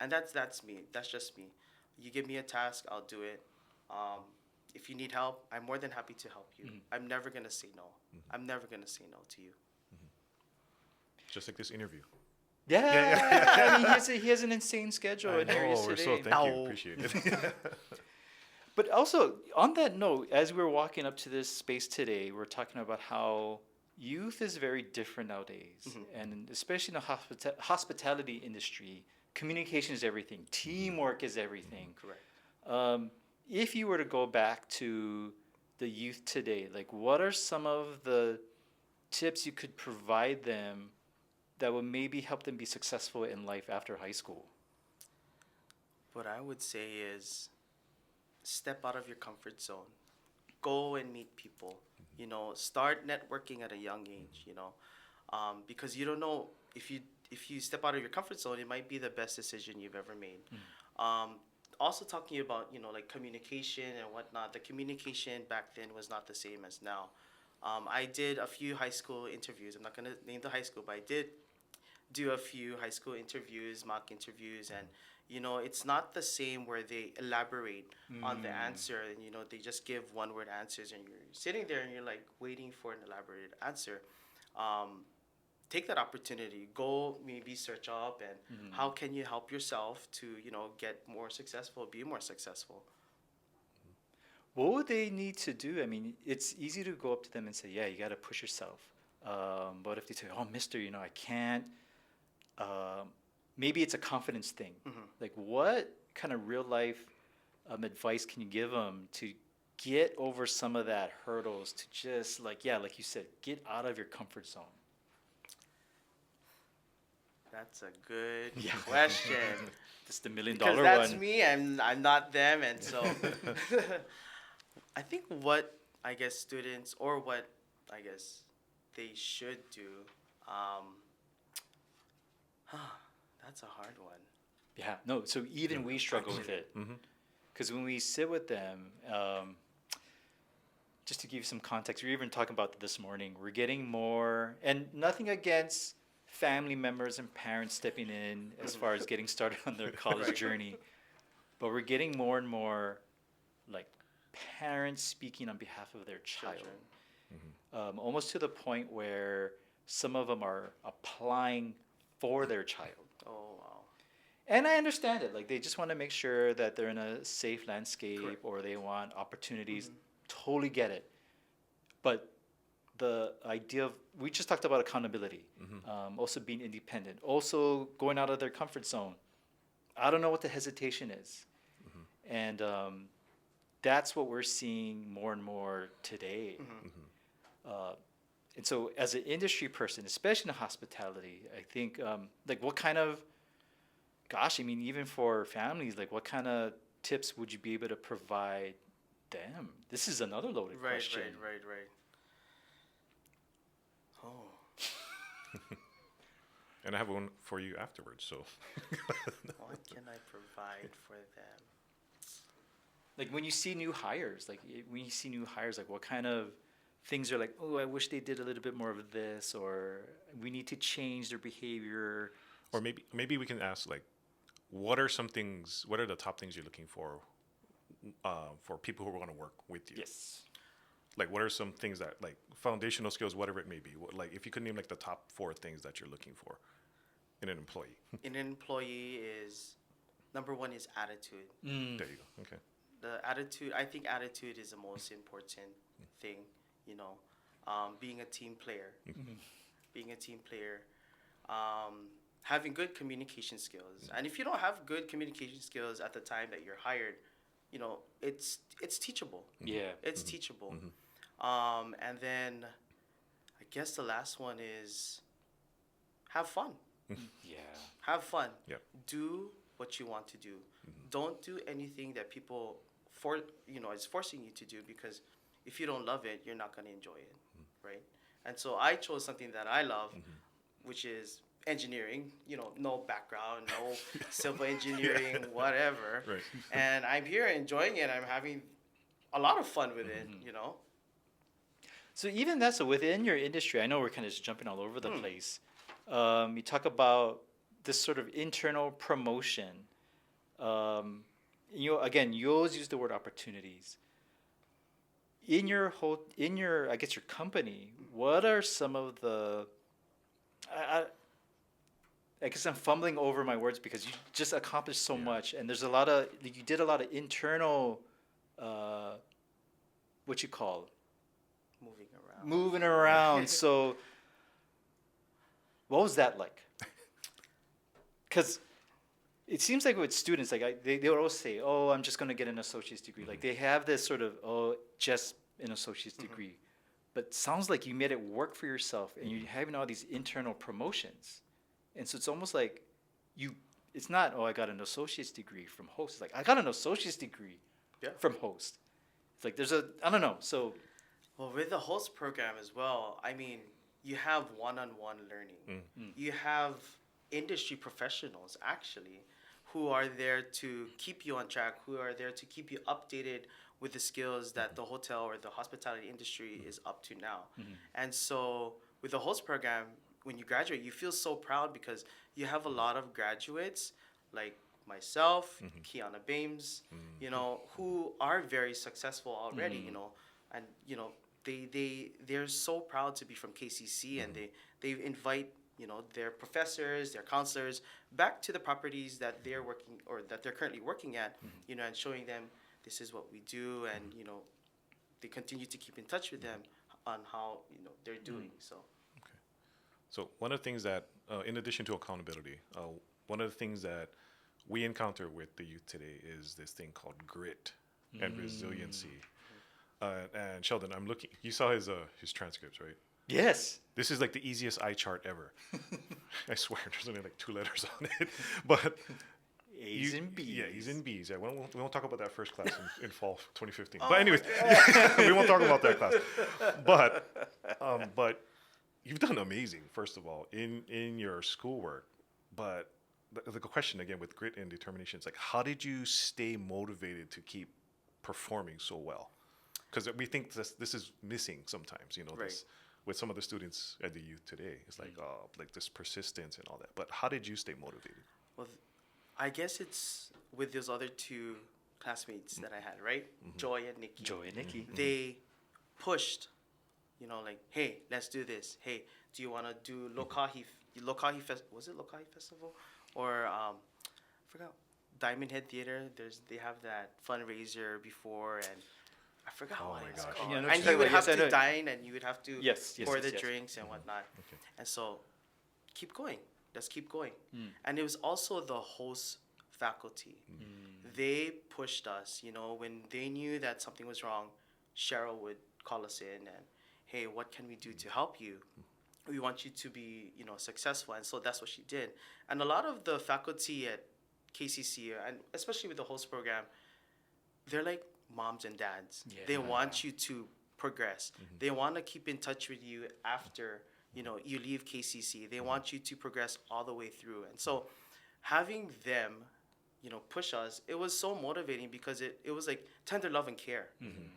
Speaker 4: And that's me. That's just me. You give me a task, I'll do it. If you need help, I'm more than happy to help you. I'm never gonna say no. I'm never gonna say no to you.
Speaker 3: Just like this interview.
Speaker 2: Yeah, I mean, he has an insane schedule.
Speaker 3: I
Speaker 2: And here he is
Speaker 3: know, we're
Speaker 2: today.
Speaker 3: so thank you.
Speaker 4: Ow.
Speaker 3: Appreciate it.
Speaker 2: But also, on that note, as we were walking up to this space today, we're talking about how youth is very different nowadays. And especially in the hospitality industry, communication is everything, teamwork is everything.
Speaker 4: Correct.
Speaker 2: If you were to go back to the youth today, like what are some of the tips you could provide them that would maybe help them be successful in life after high school?
Speaker 4: What I would say is step out of your comfort zone. Go and meet people. Start networking at a young age, because you don't know if you step out of your comfort zone, it might be the best decision you've ever made. Also talking about, like communication and whatnot, the communication back then was not the same as now. I did a few high school interviews. I'm not going to name the high school, but I did do a few high school interviews, mock interviews, and it's not the same where they elaborate on the answer and they just give one word answers and you're sitting there and you're like waiting for an elaborated answer. Take that opportunity, go maybe search up and how can you help yourself to get more successful, be more successful.
Speaker 2: What would they need to do? I mean, it's easy to go up to them and say, yeah, you got to push yourself. But if they say, oh, mister, I can't, maybe it's a confidence thing. Like, what kind of real life advice can you give them to get over some of that hurdles to just, like you said, get out of your comfort zone?
Speaker 4: That's a good question.
Speaker 2: That's the $1 million
Speaker 4: Because
Speaker 2: one.
Speaker 4: that's me, I'm not them, and so I think what I guess students or what I guess they should do. That's a hard one.
Speaker 2: Yeah, no, so even we struggle with it. Because when we sit with them, just to give you some context, we were even talking about this morning, we're getting more, and nothing against family members and parents stepping in as far as getting started on their college journey, but we're getting more and more like parents speaking on behalf of their child. Almost to the point where some of them are applying for their child.
Speaker 4: Oh wow.
Speaker 2: And I understand it. Like they just want to make sure that they're in a safe landscape.
Speaker 4: Correct.
Speaker 2: Or they want opportunities. Totally get it. But the idea of, we just talked about accountability, also being independent, also going out of their comfort zone. I don't know what the hesitation is. And that's what we're seeing more and more today. And so as an industry person, especially in hospitality, I think like what kind of, gosh, I mean, even for families, like what kind of tips would you be able to provide them? This is another loaded question.
Speaker 4: Right. Oh.
Speaker 3: And I have one for you afterwards. So,
Speaker 4: What can I provide for them?
Speaker 2: Like when you see new hires, like what kind of things are like, oh, I wish they did a little bit more of this, or we need to change their behavior.
Speaker 3: or maybe we can ask like, what are the top things you're looking for people who want to work with you?
Speaker 2: Yes.
Speaker 3: Like, what are some things that, like, foundational skills, whatever it may be? Like, if you could name, like, the top 4 things that you're looking for in an employee.
Speaker 4: In an employee is, number one is attitude.
Speaker 3: There you go. Okay.
Speaker 4: The attitude, I think attitude is the most important thing. you know, being a team player, being a team player, having good communication skills. And if you don't have good communication skills at the time that you're hired, you know, it's teachable.
Speaker 2: Yeah.
Speaker 4: It's teachable. And then I guess the last one is have fun.
Speaker 2: Yeah.
Speaker 4: Have fun.
Speaker 3: Yep.
Speaker 4: Do what you want to do. Don't do anything that people is forcing you to do, because if you don't love it, you're not going to enjoy it, right? And so I chose something that I love, which is engineering. You know, no background, no civil engineering, whatever.
Speaker 3: Right.
Speaker 4: And I'm here enjoying it. I'm having a lot of fun with it, you know.
Speaker 2: So even that, so within your industry, I know we're kind of just jumping all over the place. You talk about this sort of internal promotion. Again, you always use the word opportunities. In your I guess your company, what are some of the, I guess I'm fumbling over my words because you just accomplished so much, and there's you did a lot of internal, what you call, moving around. So, what was that like? Because it seems like with students, like they would always say, "Oh, I'm just going to get an associate's degree." Like they have this sort of, "Oh, just an associate's degree," but sounds like you made it work for yourself, and you're having all these internal promotions, and so it's almost like it's not, "Oh, I got an associate's degree from host." It's like I got an associate's degree from host. It's like I don't know. So,
Speaker 4: well, with the host program as well, I mean, you have one-on-one learning. You have industry professionals actually who are there to keep you on track, who are there to keep you updated with the skills that the hotel or the hospitality industry is up to now. And so with the host program, when you graduate, you feel so proud because you have a lot of graduates like myself, Kiana Bames, you know, who are very successful already, you know, and, you know, they're so proud to be from KCC, and they invite, you know, their professors, their counselors back to the properties that they're working or that they're currently working at, you know, and showing them this is what we do, and, you know, they continue to keep in touch with them on how, you know, they're doing. So
Speaker 3: one of the things that, in addition to accountability, one of the things that we encounter with the youth today is this thing called grit and resiliency. And Sheldon, I'm looking. You saw his transcripts, right?
Speaker 2: yes.
Speaker 3: This is like the easiest eye chart ever. I swear, there's only like 2 letters on it, but
Speaker 2: A's and B's.
Speaker 3: Yeah, A's and B's. Yeah, we won't talk about that first class in fall 2015. But anyways, we won't talk about that class. But you've done amazing, first of all, in your schoolwork. But the question again with grit and determination is like, how did you stay motivated to keep performing so well? Because we think this is missing sometimes, you know, this, with some of the students at the youth today. It's like this persistence and all that. But how did you stay motivated?
Speaker 4: well, I guess it's with those other 2 classmates that I had, right? Joy and Nikki.
Speaker 2: Joy and Nikki.
Speaker 4: They pushed, you know, like, hey, let's do this. Hey, do you want to do Lokahi was it Lokahi Festival? Or, I forgot, Diamond Head Theater. They have that fundraiser before, and I forgot what it's
Speaker 3: gosh.
Speaker 4: called.
Speaker 2: Yeah, I know
Speaker 4: And
Speaker 2: what
Speaker 4: you would
Speaker 2: you're
Speaker 4: have
Speaker 2: talking about.
Speaker 4: to dine, and you would have to pour the
Speaker 2: yes.
Speaker 4: drinks and whatnot.
Speaker 3: Okay.
Speaker 4: And so, keep going. Let's keep going. And it was also the host faculty. They pushed us, you know, when they knew that something was wrong, Cheryl would call us in and, hey, what can we do to help you? We want you to be, you know, successful. And so that's what she did. And a lot of the faculty at KCC, and especially with the host program, they're like moms and dads.
Speaker 2: Yeah.
Speaker 4: They want you to progress. They want to keep in touch with you after, you know, you leave KCC. They want you to progress all the way through. And so having them, you know, push us, it was so motivating because it was like tender love and care.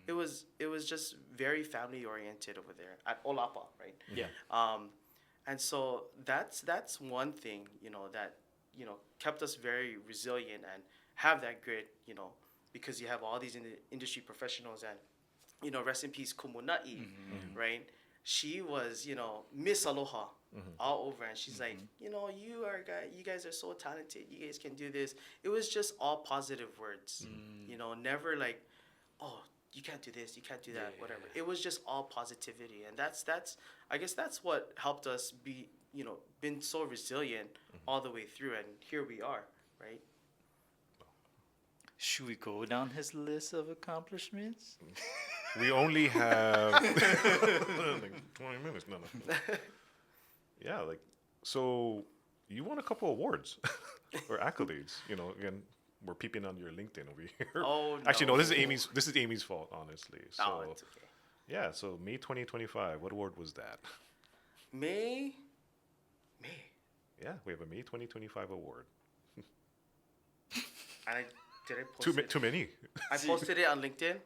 Speaker 4: It was just very family oriented over there at Olapa, right?
Speaker 2: Yeah.
Speaker 4: And so that's one thing, you know, that, you know, kept us very resilient and have that grit, you know, because you have all these industry professionals. And, you know, rest in peace Kumunai, right? She was, you know, Miss Aloha all over, and she's like, you know, you guys are so talented, you guys can do this. It was just all positive words, you know, never like, oh, you can't do this, you can't do that,
Speaker 2: Yeah.
Speaker 4: whatever. It was just all positivity, and that's I guess that's what helped us be, been so resilient all the way through, and here we are, right?
Speaker 2: Should we go down his list of accomplishments?
Speaker 3: We only have like 20 minutes. No. Yeah, like, so you won a couple awards or accolades. Again, we're peeping on your LinkedIn over here.
Speaker 4: Oh,
Speaker 3: Actually, no,
Speaker 4: no.
Speaker 3: this is Amy's fault, honestly. So,
Speaker 4: Oh, it's okay.
Speaker 3: yeah, so May 2025, what award was that?
Speaker 4: May.
Speaker 3: Yeah, we have a May 2025 award.
Speaker 4: And did I post it?
Speaker 3: Too many.
Speaker 4: I posted it on LinkedIn.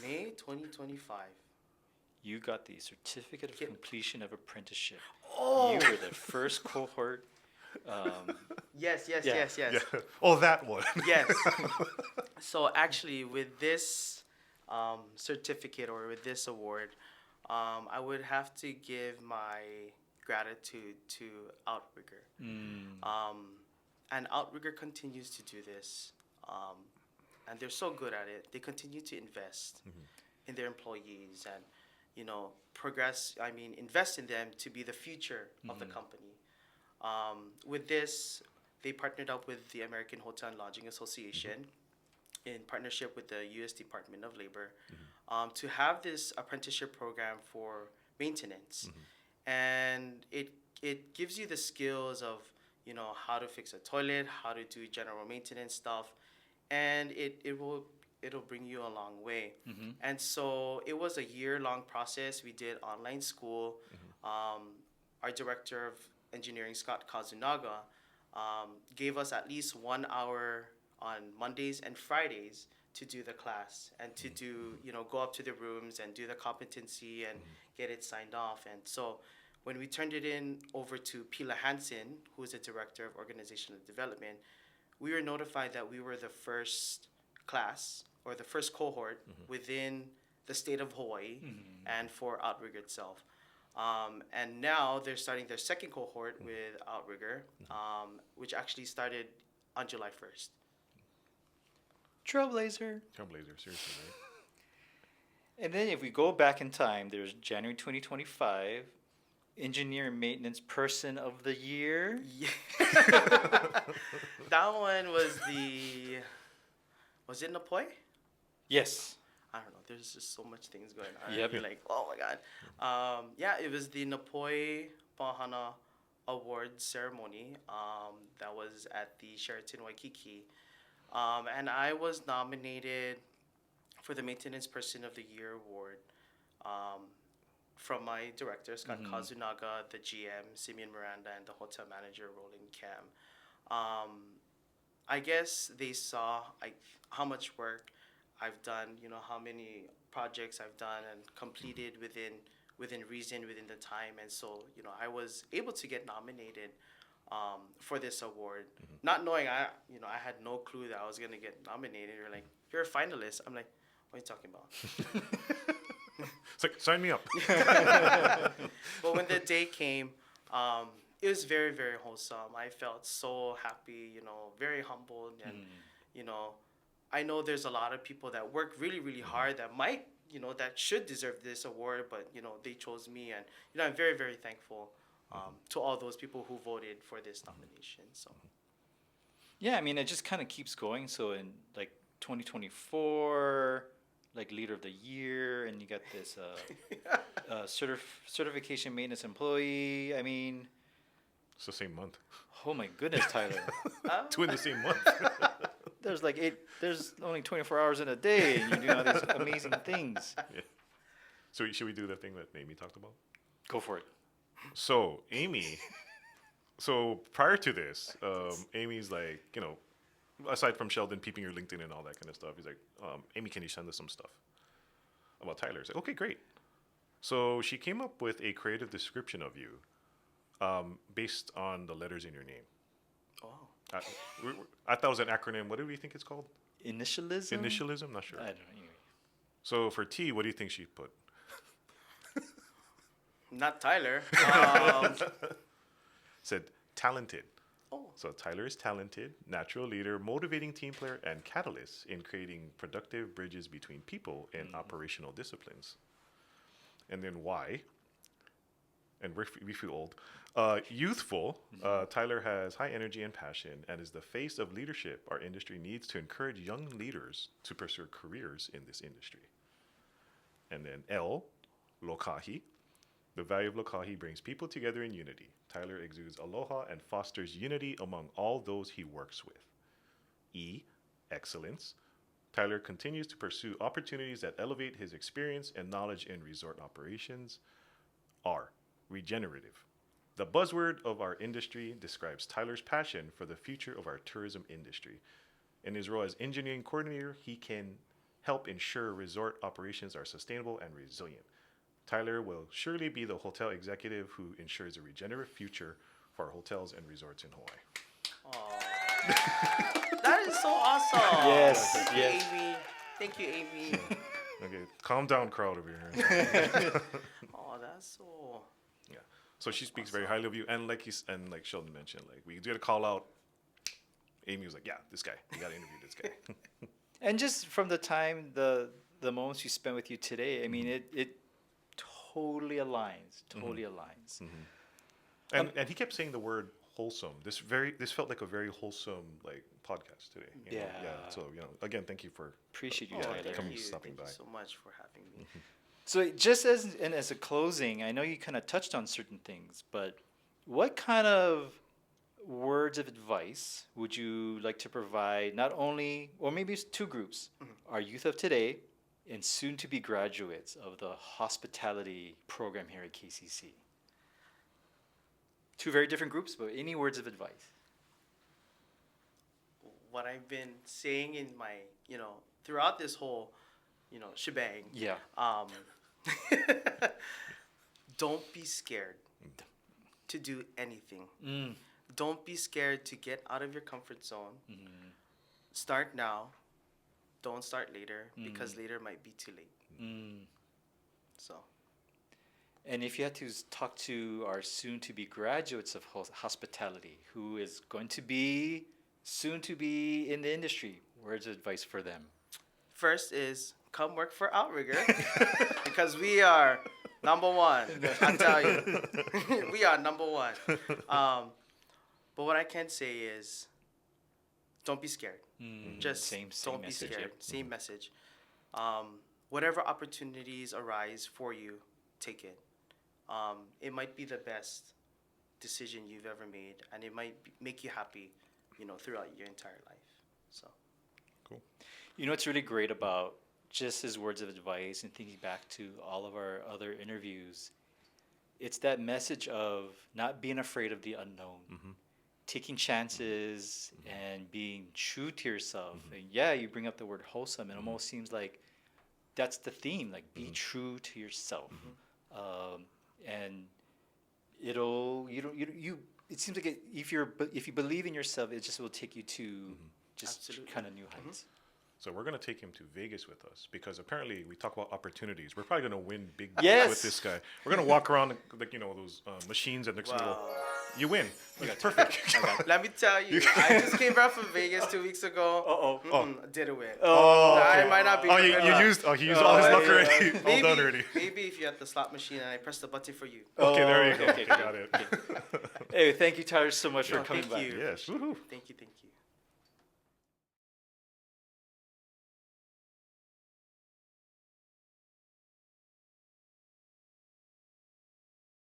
Speaker 4: May 2025.
Speaker 2: You got the Certificate of Completion of Apprenticeship.
Speaker 4: Oh.
Speaker 2: You were the first cohort.
Speaker 4: Yes.
Speaker 2: Yeah.
Speaker 3: Yeah. Oh, that one.
Speaker 4: Yes. So actually, with this certificate or with this award, I would have to give my gratitude to Outrigger. And Outrigger continues to do this, and they're so good at it. They continue to invest in their employees and, invest in them to be the future of the company. With this, they partnered up with the American Hotel and Lodging Association in partnership with the U.S. Department of Labor to have this apprenticeship program for maintenance. And it gives you the skills of, how to fix a toilet, how to do general maintenance stuff, and it'll bring you a long way. And so it was a year-long process. We did online school. Our director of engineering, Scott Kazunaga, gave us at least 1 hour on Mondays and Fridays to do the class and to do, go up to the rooms and do the competency and get it signed off. And so when we turned it in over to Pila Hansen, who is the director of organizational development, we were notified that we were the first class or the first cohort within the state of Hawaii and for Outrigger itself. And now they're starting their second cohort with Outrigger, which actually started on July 1st.
Speaker 2: Trailblazer.
Speaker 3: Trailblazer, seriously, right?
Speaker 2: And then if we go back in time, there's January 2025, Engineer and Maintenance Person of the Year.
Speaker 4: Yeah. That one was it Napoi?
Speaker 2: Yes.
Speaker 4: I don't know. There's just so much things going on.
Speaker 2: Yep.
Speaker 4: You're like, oh my God. Yeah, it was the Napoi Pahana Awards ceremony that was at the Sheraton Waikiki. And I was nominated for the Maintenance Person of the Year award from my director, Scott Kazunaga, the GM, Simeon Miranda, and the hotel manager, Roland Cam. I guess they saw how much work I've done, how many projects I've done and completed within reason, within the time. And so, I was able to get nominated for this award, not knowing I had no clue that I was going to get nominated. You're like, you're a finalist. I'm like, what are you talking about?
Speaker 3: It's like, sign me up.
Speaker 4: But when the day came, it was very, very wholesome. I felt so happy, very humbled. And, I know there's a lot of people that work really, really hard that might, that should deserve this award, but, they chose me. And, I'm very, very thankful to all those people who voted for this nomination. So.
Speaker 2: Yeah, it just kind of keeps going. So in 2024, Leader of the Year, and you got this certification maintenance employee.
Speaker 3: It's the same month.
Speaker 2: Oh my goodness, Tyler.
Speaker 3: 2 in the same month.
Speaker 2: There's only 24 hours in a day, and you're doing all these amazing things.
Speaker 3: Yeah. So should we do the thing that Amy talked about?
Speaker 2: Go for it.
Speaker 3: So Amy, prior to this, Amy's like, aside from Sheldon peeping your LinkedIn and all that kind of stuff, he's like, Amy, can you send us some stuff about Tyler? I was like, okay, great. So she came up with a creative description of you based on the letters in your name.
Speaker 4: Oh.
Speaker 3: I thought it was an acronym. What do we think it's called?
Speaker 2: Initialism?
Speaker 3: Initialism? Not sure.
Speaker 2: I don't know. Anyway.
Speaker 3: So for T, what do you think she put?
Speaker 4: Not Tyler.
Speaker 3: Said talented.
Speaker 4: Oh.
Speaker 3: So Tyler is talented, natural leader, motivating team player, and catalyst in creating productive bridges between people and operational disciplines. And then why? And we feel old. Youthful, Tyler has high energy and passion and is the face of leadership our industry needs to encourage young leaders to pursue careers in this industry. And then L, Lokahi. The value of Lokahi brings people together in unity. Tyler exudes aloha and fosters unity among all those he works with. E, excellence. Tyler continues to pursue opportunities that elevate his experience and knowledge in resort operations. R, regenerative. The buzzword of our industry describes Tyler's passion for the future of our tourism industry. In his role as engineering coordinator, he can help ensure resort operations are sustainable and resilient. Tyler will surely be the hotel executive who ensures a regenerative future for our hotels and resorts in Hawaii.
Speaker 4: Aw. That is so awesome.
Speaker 2: Yes,
Speaker 4: Thank
Speaker 2: yes.
Speaker 4: you, Amy. Thank you, Amy.
Speaker 3: Okay, calm down, crowd over here.
Speaker 4: Oh, that's so.
Speaker 3: Yeah. So she speaks very highly of you, and like like Sheldon mentioned, like we did a call out. Amy was like, "Yeah, this guy. You got to interview this guy."
Speaker 2: And just from the time, the moments you spent with you today, I mean, it totally aligns. Totally aligns.
Speaker 3: And he kept saying the word wholesome. This felt like a very wholesome like podcast today. You know?
Speaker 2: Yeah.
Speaker 3: So again, thank you for
Speaker 2: Appreciate you,
Speaker 3: Yeah,
Speaker 2: Tyler.
Speaker 3: come stopping
Speaker 4: Thank
Speaker 3: by.
Speaker 4: you so much for having me.
Speaker 2: So just as a closing, I know you kind of touched on certain things, but what kind of words of advice would you like to provide, not only, or maybe it's two groups, our youth of today and soon to be graduates of the hospitality program here at KCC? Two very different groups, but any words of advice?
Speaker 4: What I've been saying in my, throughout this whole, shebang.
Speaker 2: Yeah.
Speaker 4: Don't be scared to do anything.
Speaker 2: Mm.
Speaker 4: Don't be scared to get out of your comfort zone. Start now. Don't start later because later might be too late. So.
Speaker 2: And if you had to talk to our soon-to-be graduates of hospitality, who is going to be soon to be in the industry, words of advice for them?
Speaker 4: First is come work for Outrigger because we are number one. I tell you, we are number one. But what I can say is, don't be scared. Just
Speaker 2: Same
Speaker 4: don't be
Speaker 2: message,
Speaker 4: scared.
Speaker 2: yep.
Speaker 4: Same message. Whatever opportunities arise for you, take it. It might be the best decision you've ever made, and it might make you happy, throughout your entire life. So.
Speaker 3: Cool.
Speaker 2: You know what's really great about just his words of advice and thinking back to all of our other interviews, it's that message of not being afraid of the unknown, taking chances and being true to yourself. And yeah, you bring up the word wholesome. It almost seems like that's the theme, like be true to yourself. And it'll, it seems like if you believe in yourself, it just will take you to just
Speaker 4: Absolutely.
Speaker 2: kind of new heights.
Speaker 3: So we're gonna take him to Vegas with us because apparently we talk about opportunities. We're probably gonna win big
Speaker 2: Yes.
Speaker 3: with this guy. We're gonna walk around like those machines and next to
Speaker 4: Wow.
Speaker 3: you win. Perfect.
Speaker 4: Let me tell you, I just came back from Vegas 2 weeks ago. Didn't win. I might not be.
Speaker 3: Oh,
Speaker 4: good enough.
Speaker 3: he used all his luck
Speaker 4: yeah.
Speaker 3: already. All
Speaker 4: Maybe,
Speaker 3: done already.
Speaker 4: maybe if you're at the slot machine and I press the button for you.
Speaker 3: Okay, there you go.
Speaker 2: okay,
Speaker 3: Got it.
Speaker 2: Hey, thank you, Tyler, so much for
Speaker 4: No,
Speaker 2: coming
Speaker 4: thank
Speaker 2: by.
Speaker 4: you.
Speaker 3: Yes. Woohoo.
Speaker 4: Thank you.